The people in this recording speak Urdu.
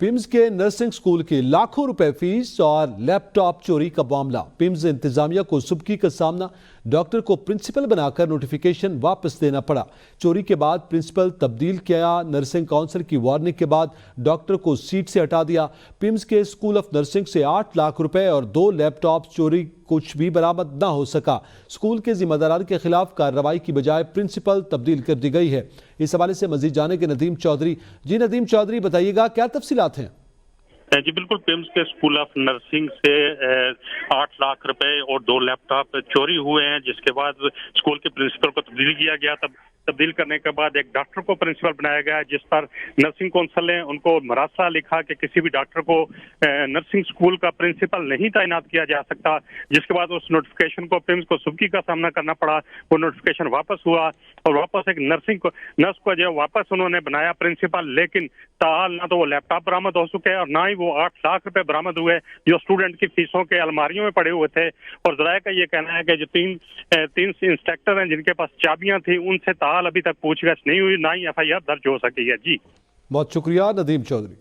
پیمز کے نرسنگ سکول کی لاکھوں روپے فیس اور لیپ ٹاپ چوری کا معاملہ۔ پیمز انتظامیہ کو سبکی کا سامنا، ڈاکٹر کو پرنسپل بنا کر نوٹیفیکیشن واپس دینا پڑا۔ چوری کے بعد پرنسپل تبدیل کیا، نرسنگ کونسل کی وارننگ کے بعد ڈاکٹر کو سیٹ سے ہٹا دیا۔ پیمز کے اسکول آف نرسنگ سے 8 لاکھ روپے اور 2 لیپ ٹاپ چوری کچھ بھی برآمد نہ ہو سکا۔ اسکول کے ذمہ داران کے خلاف کارروائی کی بجائے پرنسپل تبدیل کر دی گئی ہے۔ اس حوالے سے مزید جانیں گے ندیم چودھری۔ جی ندیم چودھری، بتائیے گا کیا تفصیلات ہیں؟ جی بالکل، پیمز کے اسکول آف نرسنگ سے 8 لاکھ روپے اور 2 لیپ ٹاپ چوری ہوئے ہیں، جس کے بعد اسکول کے پرنسپل کو تبدیل کیا گیا۔ تبدیل کرنے کے بعد ایک ڈاکٹر کو پرنسپل بنایا گیا، جس پر نرسنگ کونسل نے ان کو مراسلہ لکھا کہ کسی بھی ڈاکٹر کو نرسنگ اسکول کا پرنسپل نہیں تعینات کیا جا سکتا، جس کے بعد اس نوٹیفیکیشن کو پیمز کو سبکی کا سامنا کرنا پڑا۔ وہ نوٹیفیکیشن واپس ہوا اور واپس ایک نرس کو جو واپس انہوں نے بنایا پرنسپل، لیکن تاحال نہ تو وہ لیپ ٹاپ برآمد ہو چکے اور نہ ہی وہ 8 لاکھ روپے برآمد ہوئے جو اسٹوڈنٹ کی فیسوں کے الماریوں میں پڑے ہوئے تھے۔ اور ذرائع کا یہ کہنا ہے کہ جو تین انسٹرکٹر ہیں جن کے پاس چابیاں تھیں، ان سے تاحال ابھی تک پوچھ گچھ نہیں ہوئی، نہ ہی FIR درج ہو سکی ہے۔ جی بہت شکریہ ندیم چودھری۔